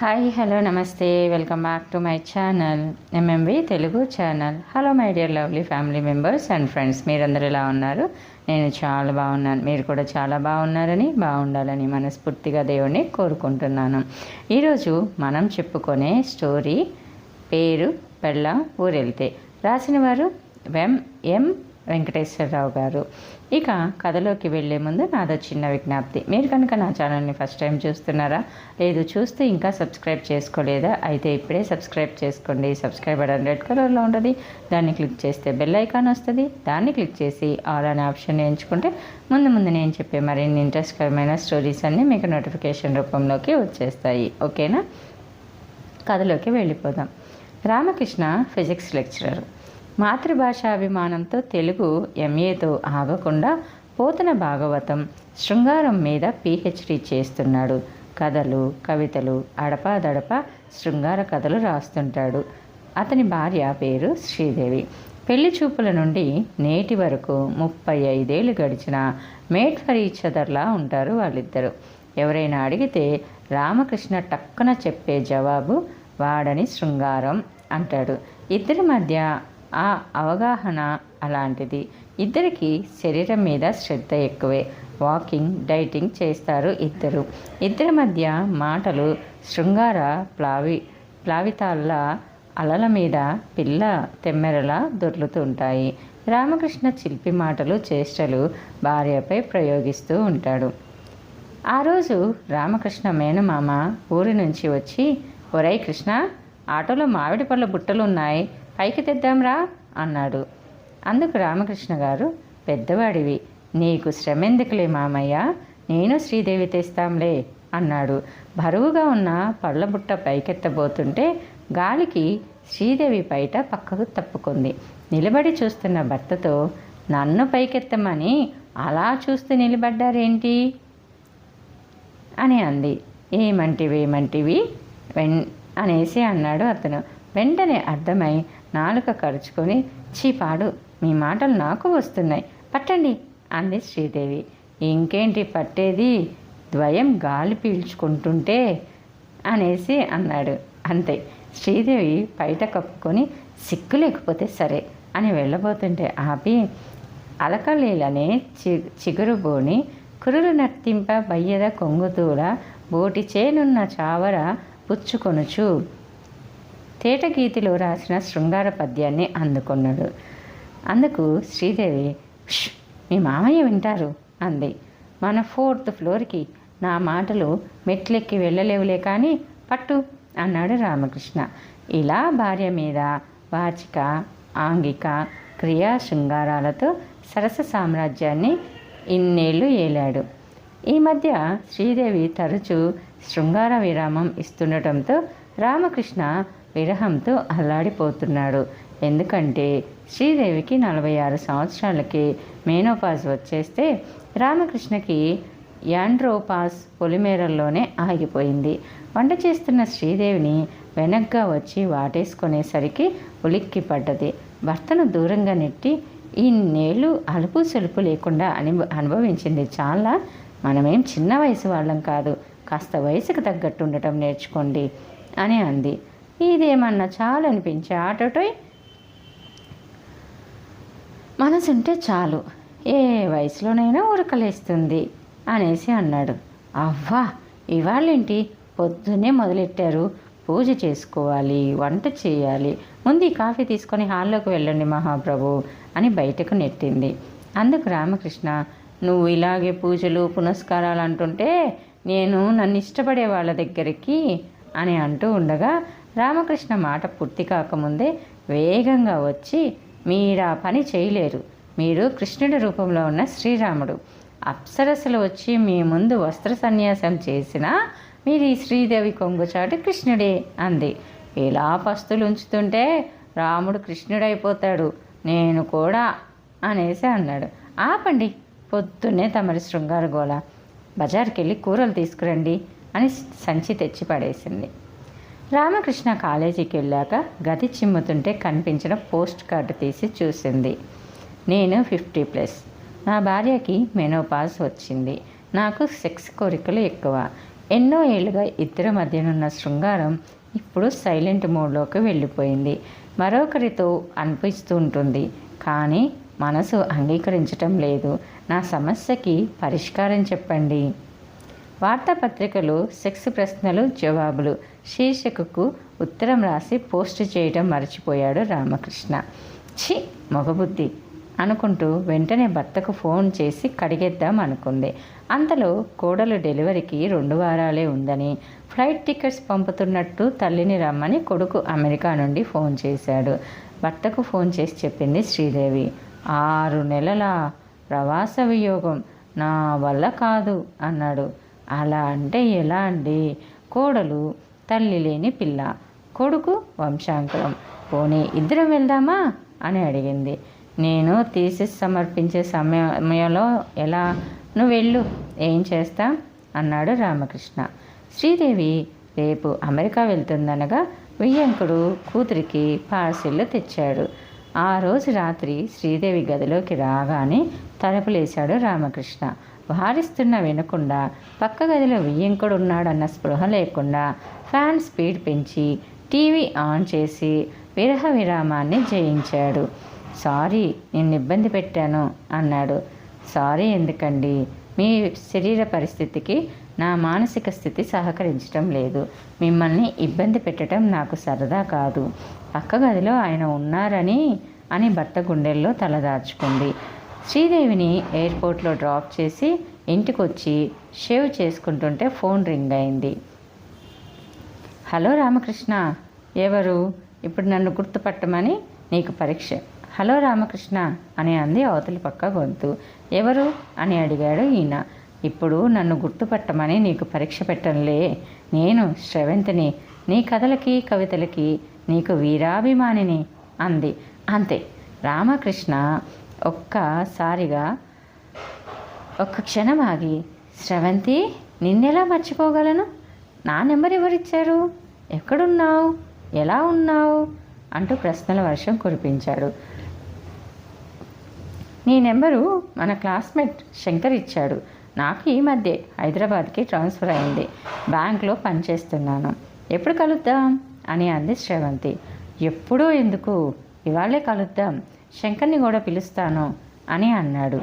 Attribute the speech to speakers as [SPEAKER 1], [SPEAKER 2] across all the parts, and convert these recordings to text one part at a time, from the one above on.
[SPEAKER 1] Hi hello నమస్తే welcome back to my channel MMV Telugu channel. Hello my dear lovely family members and friends, మీరందరూ ఎలా ఉన్నారు? నేను చాలా బాగున్నాను. మీరు కూడా చాలా బాగున్నారని, బాగుండాలని మనస్ఫూర్తిగా దేవుణ్ణి కోరుకుంటున్నాను. ఈరోజు మనం చెప్పుకునే స్టోరీ పేరు పెళ్ళాం ఊరెళ్తే. రాసిన వారు ఎం వెంకటేశ్వరరావు గారు. ఇక కథలోకి వెళ్లే ముందు నాదో చిన్న విజ్ఞప్తి. మీరు కనుక నా ఛానల్ని ఫస్ట్ టైం చూస్తున్నారా, లేదు చూస్తే ఇంకా సబ్స్క్రైబ్ చేసుకోలేదా, అయితే ఇప్పుడే సబ్స్క్రైబ్ చేసుకోండి. సబ్స్క్రైబ్ బటన్ రెడ్ కలర్లో ఉంటుంది, దాన్ని క్లిక్ చేస్తే బెల్ ఐకాన్ వస్తుంది. దాన్ని క్లిక్ చేసి ఆల్ అనే ఆప్షన్ ఎంచుకుంటే ముందు నేను చెప్పే మరిన్ని ఇంట్రెస్టింగ్ స్టోరీస్ అన్నీ మీకు నోటిఫికేషన్ రూపంలోకి వచ్చేస్తాయి. ఓకేనా? కథలోకి వెళ్ళిపోదాం. Ramakrishna physics lecturer. మాతృభాషాభిమానంతో తెలుగు ఎంఏతో ఆగకుండా పోతన భాగవతం, శృంగారం మీద పిహెచ్డి చేస్తున్నాడు. కథలు, కవితలు, అడపాదడప శృంగార కథలు రాస్తుంటాడు. అతని భార్య పేరు శ్రీదేవి. పెళ్లి చూపుల నుండి నేటి వరకు 35 ఏళ్ళు గడిచిన మేడ్ ఫర్ ఈచ్ అదర్లా ఉంటారు వాళ్ళిద్దరూ. ఎవరైనా అడిగితే రామకృష్ణ టక్కున చెప్పే జవాబు వాడని శృంగారం అంటాడు. ఇద్దరి మధ్య ఆ అవగాహన అలాంటిది. ఇద్దరికి శరీరం మీద శ్రద్ధ ఎక్కువే. వాకింగ్, డైటింగ్ చేస్తారు ఇద్దరు. ఇద్దరి మధ్య మాటలు శృంగార ప్లావితాల్లా అలల మీద పిల్ల తెమ్మెరలా దొర్లుతుంటాయి. రామకృష్ణ చిలిపి మాటలు, చేష్టలు భార్యపై ప్రయోగిస్తూ ఉంటాడు. ఆ రోజు రామకృష్ణ మేనమామ ఊరి నుంచి వచ్చి, ఒరై కృష్ణ, ఆటోలో మామిడి పళ్ళ బుట్టలు ఉన్నాయి, పైకి తెద్దాంరా అన్నాడు. అందుకు రామకృష్ణ గారు, పెద్దవాడివి, నీకు శ్రమెందుకులే మామయ్య, నేను శ్రీదేవి తెస్తాంలే అన్నాడు. బరువుగా ఉన్న పళ్ళ బుట్ట పైకెత్తబోతుంటే గాలికి శ్రీదేవి బయట పక్కకు తప్పుకుంది. నిలబడి చూస్తున్న భర్తతో, నన్ను పైకెత్తమని అలా చూస్తూ నిలబడ్డారేంటి అని అంది. ఏమంటివి అనేసి అన్నాడు అతను. వెంటనే అర్థమై నాలుక కరుచుకొని, చీపాడు, మీ మాటలు నాకు వస్తున్నాయి, పట్టండి అంది శ్రీదేవి. ఇంకేంటి పట్టేది, ద్వయం గాలి పీల్చుకుంటుంటే అనేసి అన్నాడు. అంతే. శ్రీదేవి బయట కప్పుకొని, సిగ్గు లేకపోతే సరే అని వెళ్ళబోతుంటే ఆపి, అలకలీలనే చిగురుబోని కురులు నర్తింప బయ్యద కొంగుతూల బోటి చేనున్న చావర పుచ్చుకొనుచు తేటగీతిలో రాసిన శృంగార పద్యాన్ని అందుకున్నాడు. అందుకు శ్రీదేవి, మీ మామయ్య వింటారు అంది. మన 4th ఫ్లోర్కి నా మాటలు మెట్లెక్కి వెళ్ళలేవులే కానీ పట్టు అన్నాడు రామకృష్ణ. ఇలా భార్య మీద వాచిక, ఆంగిక, క్రియా శృంగారాలతో సరస సామ్రాజ్యాన్ని ఇన్నేళ్లు ఏలాడు. ఈ మధ్య శ్రీదేవి తరచూ శృంగార విరామం ఇస్తుండటంతో రామకృష్ణ విరహంతో అల్లాడిపోతున్నాడు. ఎందుకంటే శ్రీదేవికి 46 సంవత్సరాలకి మేనోపాజ్ వచ్చేస్తే రామకృష్ణకి యాండ్రోపాస్ పొలిమేరల్లోనే ఆగిపోయింది. వంట చేస్తున్న శ్రీదేవిని వెనక్గా వచ్చి వాటేసుకునేసరికి ఉలిక్కి పడ్డది. భర్తను దూరంగా నెట్టి ఇన్నేళ్ళు అలుపు సలుపు లేకుండా అనుభవించింది చాలా. మనమేం చిన్న వయసు వాళ్ళం కాదు, కాస్త వయసుకు తగ్గట్టు ఉండటం నేర్చుకోండి అని అంది. ఇదేమన్నా చాలు అనిపించే ఆటోటోయ్, మనసుంటే చాలు, ఏ వయసులోనైనా ఉరకలేస్తుంది అనేసి అన్నాడు. అవ్వా, ఇవాళ్ళేంటి పొద్దున్నే మొదలెట్టారు, పూజ చేసుకోవాలి, వంట చేయాలి, ముందు ఈ కాఫీ తీసుకొని హాల్లోకి వెళ్ళండి మహాప్రభు అని బయటకు నెట్టింది. అందుకు రామకృష్ణ, నువ్వు ఇలాగే పూజలు పునస్కారాలు అంటుంటే నేను నన్ను ఇష్టపడే వాళ్ళ దగ్గరికి అని అంటూ ఉండగా రామకృష్ణ మాట పూర్తి కాకముందే వేగంగా వచ్చి, మీరా పని చేయలేరు, మీరు కృష్ణుడి రూపంలో ఉన్న శ్రీరాముడు, అప్సరసలు వచ్చి మీ ముందు వస్త్ర సన్యాసం చేసినా మీరు ఈ శ్రీదేవి కొంగుచాటు కృష్ణుడే అంది. ఇలా పస్తులు ఉంచుతుంటే రాముడు కృష్ణుడైపోతాడు, నేను కూడా అనేసి అన్నాడు. ఆపండి, పొద్దున్నే తమరి శృంగార గోళ, బజార్కి వెళ్ళి కూరలు తీసుకురండి అని సంచి తెచ్చి పడేసింది. రామకృష్ణ కాలేజీకి వెళ్ళాక గది చిమ్ముతుంటే కనిపించిన పోస్ట్ కార్డు తీసి చూసింది. నేను 50+, నా భార్యకి మెనోపాజ్ వచ్చింది, నాకు సెక్స్ కోరికలు ఎక్కువ, ఎన్నో ఏళ్ళుగా ఇద్దరి మధ్యనున్న శృంగారం ఇప్పుడు సైలెంట్ మోడ్లోకి వెళ్ళిపోయింది. మరొకరితో అనిపిస్తూ ఉంటుంది, కానీ మనసు అంగీకరించటం లేదు. నా సమస్యకి పరిష్కారం చెప్పండి. వార్తాపత్రికలు సెక్స్ ప్రశ్నలు జవాబులు శీర్షికకు ఉత్తరం రాసి పోస్ట్ చేయడం మర్చిపోయాడు రామకృష్ణ. ఛీ, మగబుద్ధి అనుకుంటూ వెంటనే భర్తకు ఫోన్ చేసి కడిగేద్దాం అనుకుంది. అంతలో కోడలు డెలివరీకి 2 వారాలే ఉందని, ఫ్లైట్ టికెట్స్ పంపుతున్నట్టు తల్లిని రమ్మని కొడుకు అమెరికా నుండి ఫోన్ చేశాడు. భర్తకు ఫోన్ చేసి చెప్పింది శ్రీదేవి. 6 నెలల ప్రవాస వియోగం, నా వల్ల కాదు అన్నాడు. అలా అంటే ఎలా అండి? కోడలు తల్లి లేని పిల్ల, కొడుకు వంశాంకురం. పోనీ ఇద్దరం వెళ్దామా అని అడిగింది. నేను థీసిస్ సమర్పించే సమయంలో ఎలా? నువ్వు వెళ్ళు, ఏం చేస్తా అన్నాడు రామకృష్ణ. శ్రీదేవి రేపు అమెరికా వెళ్తుందనగా వియ్యంకుడు కూతురికి పార్సిల్ తెచ్చాడు. ఆ రోజు రాత్రి శ్రీదేవి గదిలోకి రాగానే తలుపులేశాడు రామకృష్ణ. వారిస్తున్న వినకుండా పక్క గదిలో వియ్యంకుడు ఉన్నాడన్న స్పృహ లేకుండా ఫ్యాన్ స్పీడ్ పెంచి టీవీ ఆన్ చేసి విరహ విరామాన్ని జయించాడు. సారీ, నిన్ను ఇబ్బంది పెట్టాను అన్నాడు. సారీ ఎందుకండి? మీ శరీర పరిస్థితికి నా మానసిక స్థితి సహకరించడం లేదు. మిమ్మల్ని ఇబ్బంది పెట్టడం నాకు సరదా కాదు. పక్క గదిలో ఆయన ఉన్నారని అని భర్త గుండెల్లో తలదాచుకుంది. శ్రీదేవిని ఎయిర్పోర్ట్లో డ్రాప్ చేసి ఇంటికొచ్చి షేవ్ చేసుకుంటుంటే ఫోన్ రింగ్ అయింది. హలో రామకృష్ణ. ఎవరు? ఇప్పుడు నన్ను గుర్తుపట్టమని నీకు పరీక్ష. హలో రామకృష్ణ అని అంది అవతలి పక్క గొంతు. ఎవరు అని అడిగాడు ఈయన. ఇప్పుడు నన్ను గుర్తుపట్టమని నీకు పరీక్ష పెట్టంలే. నేను శ్రవంతిని, నీ కథలకి కవితలకి నీకు వీరాభిమానిని అంది. అంతే. రామకృష్ణ ఒక్కసారిగా ఒక్క క్షణం ఆగి, శ్రవంతి, నిన్నెలా మర్చిపోగలను? నా నెంబర్ ఎవరిచ్చారు? ఎక్కడున్నావు? ఎలా ఉన్నావు అంటూ ప్రశ్నల వర్షం కురిపించాడు. నీ నెంబరు మన క్లాస్మేట్ శంకర్ ఇచ్చాడు. నాకు ఈ మధ్య హైదరాబాద్కి ట్రాన్స్ఫర్ అయింది. బ్యాంక్లో పనిచేస్తున్నాను. ఎప్పుడు కలుద్దాం అని అంది శ్రవంతి. ఎప్పుడూ ఎందుకు, ఇవాళే కలుద్దాం. శంకర్ని కూడా పిలుస్తాను అని అన్నాడు.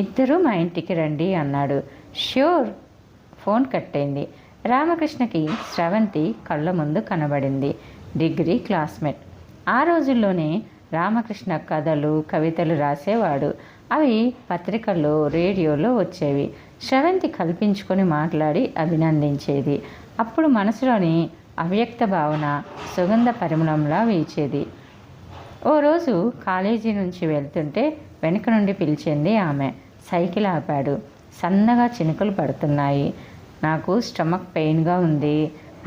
[SPEAKER 1] ఇద్దరూ మా ఇంటికి రండి అన్నాడు. ష్యూర్. ఫోన్ కట్టయింది. రామకృష్ణకి శ్రవంతి కళ్ళ ముందు కనబడింది. Degree classmate. ఆ రోజుల్లోనే రామకృష్ణ కథలు కవితలు రాసేవాడు. అవి పత్రికల్లో రేడియోలో వచ్చేవి. శ్రవంతి కల్పించుకొని మాట్లాడి అభినందించేది. అప్పుడు మనసులోని అవ్యక్త భావన సుగంధ పరిమళంలా వీచేది. ఓ రోజు కాలేజీ నుంచి వెళ్తుంటే వెనుక నుండి పిలిచింది ఆమె. సైకిల్ ఆపాడు. సన్నగా చినుకులు పడుతున్నాయి. నాకు స్టమక్ పెయిన్గా ఉంది.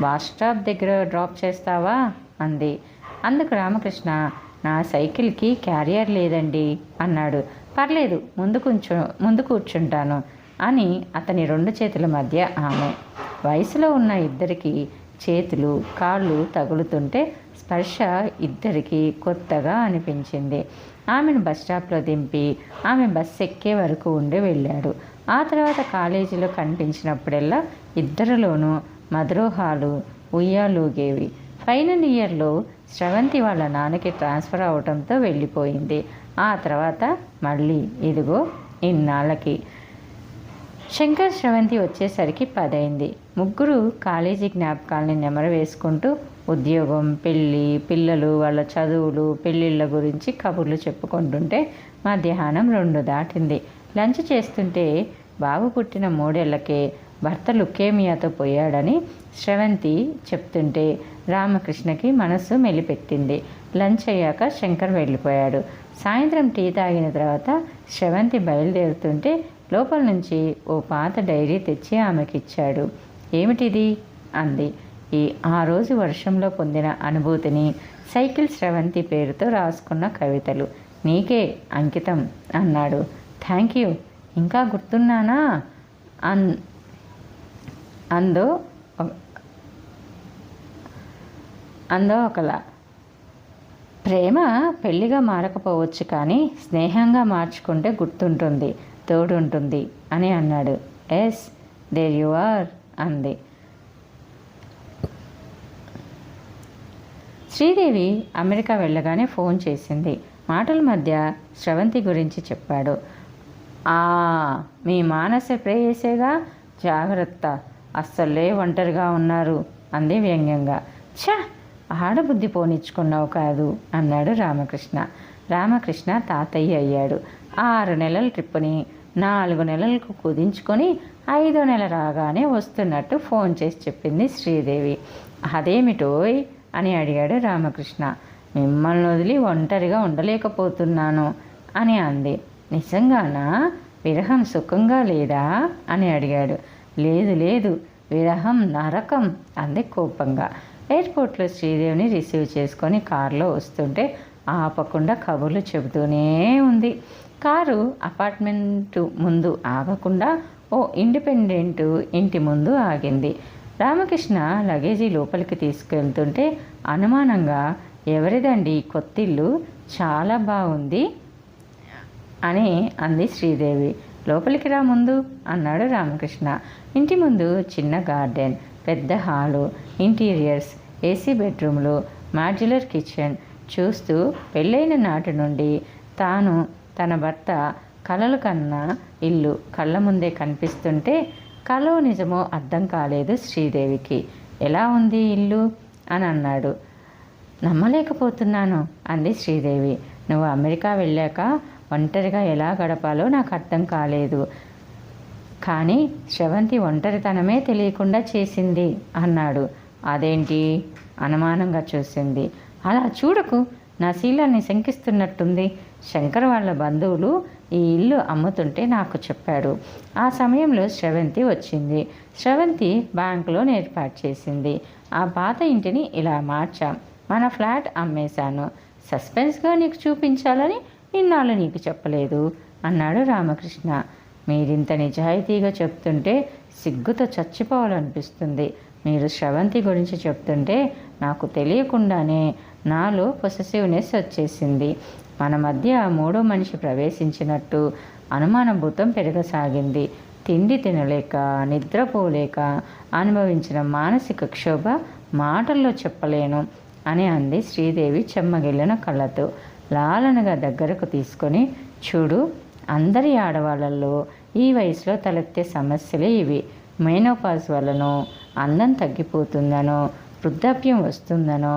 [SPEAKER 1] బస్ స్టాప్ దగ్గర డ్రాప్ చేస్తావా అంది. అందుకు రామకృష్ణ, నా సైకిల్కి క్యారియర్ లేదండి అన్నాడు. పర్లేదు, ముందు కూర్చుంటాను అని అతని 2 చేతుల మధ్య ఆమె. వయసులో ఉన్న ఇద్దరికి చేతులు కాళ్ళు తగులుతుంటే స్పర్శ ఇద్దరికి కొత్తగా అనిపించింది. ఆమెను బస్టాప్లో దింపి ఆమె బస్సు ఎక్కే వరకు ఉండి వెళ్ళాడు. ఆ తర్వాత కాలేజీలో కనిపించినప్పుడల్లా ఇద్దరిలోనూ మధురోహాలు ఉయ్యాలూగేవి. ఫైనల్ ఇయర్లో శ్రవంతి వాళ్ళ నాన్నకి ట్రాన్స్ఫర్ అవడంతో వెళ్ళిపోయింది. ఆ తర్వాత మళ్ళీ ఇదిగో ఇన్నాళ్ళకి. శంకర్ శ్రవంతి వచ్చేసరికి 10 అయింది. ముగ్గురు కాలేజీ జ్ఞాపకాలని నెమరు వేసుకుంటూ ఉద్యోగం, పెళ్ళి, పిల్లలు, వాళ్ళ చదువులు, పెళ్ళిళ్ళ గురించి కబుర్లు చెప్పుకుంటుంటే మధ్యాహ్నం 2 దాటింది. లంచ్ చేస్తుంటే బాబు పుట్టిన 3 ఏళ్లకే భర్త లుకేమియాతో పోయాడని శ్రవంతి చెప్తుంటే రామకృష్ణకి మనసు మెలిపెట్టింది. లంచ్ అయ్యాక శంకర్ వెళ్ళిపోయాడు. సాయంత్రం టీ తాగిన తర్వాత శ్రవంతి బయలుదేరుతుంటే లోపల నుంచి ఓ పాత డైరీ తెచ్చి ఆమెకిచ్చాడు. ఏమిటిది అంది. ఆ రోజు వర్షంలో పొందిన అనుభూతిని, సైకిల్ శ్రవంతి పేరుతో రాసుకున్న కవితలు. నీకే అంకితం అన్నాడు. Thank you. ఇంకా గుర్తున్నానా అందో ఒకలా. ప్రేమ పెళ్లిగా మారకపోవచ్చు, కానీ స్నేహంగా మార్చుకుంటే గుర్తుంటుంది, తోడుంటుంది అని అన్నాడు. ఎస్, దేర్ యు ఆర్ అంది. శ్రీదేవి అమెరికా వెళ్ళగానే ఫోన్ చేసింది. మాటల మధ్య స్రవంతి గురించి చెప్పాడు. మీ మానస ప్రేయసేగా, జాగ్రత్త, అస్సలే ఒంటరిగా ఉన్నారు అంది వ్యంగ్యంగా. ఛ, ఆడబుద్ధి పోనిచ్చుకున్నావు కాదు అన్నాడు రామకృష్ణ. రామకృష్ణ తాతయ్య అయ్యాడు. 6 నెలల ట్రిప్పుని 4 నెలలకు కుదించుకొని 5వ నెల రాగానే వస్తున్నట్టు ఫోన్ చేసి చెప్పింది శ్రీదేవి. అదేమిటోయ్ అని అడిగాడు రామకృష్ణ. మిమ్మల్ని వదిలి ఒంటరిగా ఉండలేకపోతున్నాను అని అంది. నిజంగానా? విరహం సుఖంగా లేదా అని అడిగాడు. లేదు లేదు, విరహం నరకం అంది కోపంగా. ఎయిర్పోర్ట్లో శ్రీదేవిని రిసీవ్ చేసుకొని కారులో వస్తుంటే ఆపకుండా కబుర్లు చెబుతూనే ఉంది. కారు అపార్ట్మెంటు ముందు ఆగకుండా ఓ ఇండిపెండెంట్ ఇంటి ముందు ఆగింది. రామకృష్ణ లగేజీ లోపలికి తీసుకెళ్తుంటే అనుమానంగా, ఎవరిదండి కొత్తిల్లు, చాలా బాగుంది అని అంది శ్రీదేవి. లోపలికి రా ముందు అన్నాడు రామకృష్ణ. ఇంటి ముందు చిన్న గార్డెన్, పెద్ద హాలు, ఇంటీరియర్స్, ఏసీ బెడ్రూమ్లు, మాడ్యులర్ కిచెన్ చూస్తూ పెళ్ళైన నాటి నుండి తాను తన భర్త కలలు కన్న ఇల్లు కళ్ళ ముందే కనిపిస్తుంటే కలో నిజమో అర్థం కాలేదు శ్రీదేవికి. ఎలా ఉంది ఇల్లు అని అన్నాడు. నమ్మలేకపోతున్నాను అంది శ్రీదేవి. నువ్వు అమెరికా వెళ్ళాక ఒంటరిగా ఎలా గడపాలో నాకు అర్థం కాలేదు, కానీ స్రవంతి ఒంటరితనమే తెలియకుండా చేసింది అన్నాడు. అదేంటి? అనుమానంగా చూసింది. అలా చూడకు, నా శీలాన్ని శంకిస్తున్నట్టుంది. శంకర్ వాళ్ళ బంధువులు ఈ ఇల్లు అమ్ముతుంటే నాకు చెప్పాడు. ఆ సమయంలో స్రవంతి వచ్చింది. స్రవంతి బ్యాంక్ లోన్ ఏర్పాటు చేసింది. ఆ పాత ఇంటిని ఇలా మార్చాం. మన ఫ్లాట్ అమ్మేశాను. సస్పెన్స్గా నీకు చూపించాలని ఇన్నాళ్ళు నీకు చెప్పలేదు అన్నాడు రామకృష్ణ. మీరింత నిజాయితీగా చెప్తుంటే సిగ్గుతో చచ్చిపోవాలనిపిస్తుంది. మీరు స్రవంతి గురించి చెప్తుంటే నాకు తెలియకుండానే నాలో పొసెసివ్నెస్ వచ్చేసింది. మన మధ్య 3వ మనిషి ప్రవేశించినట్టు అనుమానభూతం పెరగసాగింది. తిండి తినలేక, నిద్రపోలేక అనుభవించిన మానసిక క్షోభ మాటల్లో చెప్పలేను అని అంది శ్రీదేవి చెమ్మగిల్లిన కళ్ళతో. లాలనగా దగ్గరకు తీసుకొని, చూడు, అందరి ఆడవాళ్ళల్లో ఈ వయసులో తలెత్తే సమస్యలే ఇవి. మెనోపాజ్ వలనో, అందం తగ్గిపోతుందనో, వృద్ధాప్యం వస్తుందనో,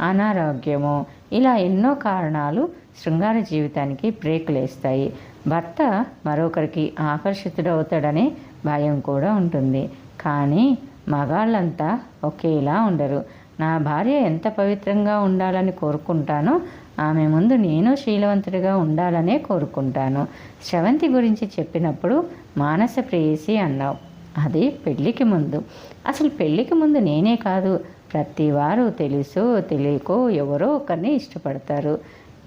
[SPEAKER 1] అనారోగ్యమో, ఇలా ఎన్నో కారణాలు శృంగార జీవితానికి బ్రేకులు వేస్తాయి. భర్త మరొకరికి ఆకర్షితుడవుతాడనే భయం కూడా ఉంటుంది. కానీ మగాళ్ళంతా ఒకేలా ఉండరు. నా భార్య ఎంత పవిత్రంగా ఉండాలని కోరుకుంటానో ఆమె ముందు నేను శీలవంతుడిగా ఉండాలనే కోరుకుంటాను. స్రవంతి గురించి చెప్పినప్పుడు మానస ప్రేయసి అన్నావు. అది పెళ్ళికి ముందు. అసలు పెళ్ళికి ముందు నేనే కాదు, ప్రతి వారు తెలుసో తెలియకో ఎవరో ఒకరిని ఇష్టపడతారు.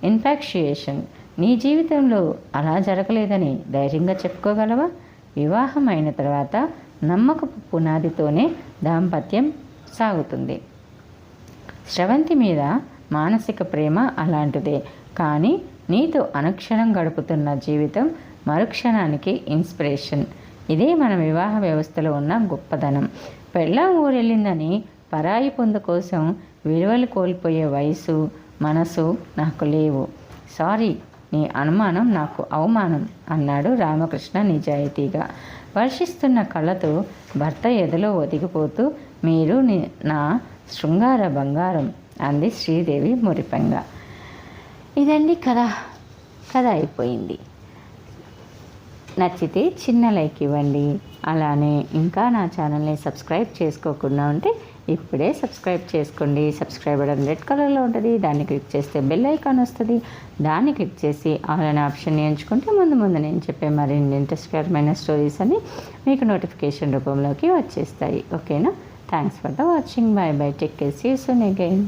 [SPEAKER 1] ఇన్ఫాక్చుయేషన్. నీ జీవితంలో అలా జరగలేదని ధైర్యంగా చెప్పుకోగలవా? వివాహం అయిన తర్వాత నమ్మకపు పునాదితోనే దాంపత్యం సాగుతుంది. స్రవంతి మీద మానసిక ప్రేమ అలాంటిదే. కానీ నీతో అనుక్షణం గడుపుతున్న జీవితం మరుక్షణానికి ఇన్స్పిరేషన్. ఇదే మన వివాహ వ్యవస్థలో ఉన్న గొప్పదనం. పెళ్ళాం ఊరెళ్ళిందని పరాయి పొందు కోసం విలువలు కోల్పోయే వయసు, మనసు నాకు లేవు. సారీ, నీ అనుమానం నాకు అవమానం అన్నాడు రామకృష్ణ నిజాయితీగా. వర్షిస్తున్న కళ్ళతో భర్త ఎదలో ఒదిగిపోతూ, మీరు నా శృంగార బంగారం అంది శ్రీదేవి మురిపంగా. ఇదండి కథ అయిపోయింది. నచ్చితే చిన్న లైక్ ఇవ్వండి. అలానే ఇంకా నా ఛానల్ని సబ్స్క్రైబ్ చేసుకోకుండా ఉంటే ఇప్పుడే సబ్స్క్రైబ్ చేసుకోండి. సబ్స్క్రైబ్ బటన్ రెడ్ కలర్లో ఉంటుంది, దాన్ని క్లిక్ చేస్తే బెల్ ఐకాన్ వస్తుంది. దాన్ని క్లిక్ చేసి ఆల్ అనే ఆప్షన్ని ఎంచుకుంటే ముందు నేను చెప్పే మరిన్ని ఇంట్రెస్టింగ్ స్టోరీస్ అని మీకు నోటిఫికేషన్ రూపంలోకి వచ్చేస్తాయి. ఓకేనా? Thanks for the watching. Bye bye. Take care. See you soon again.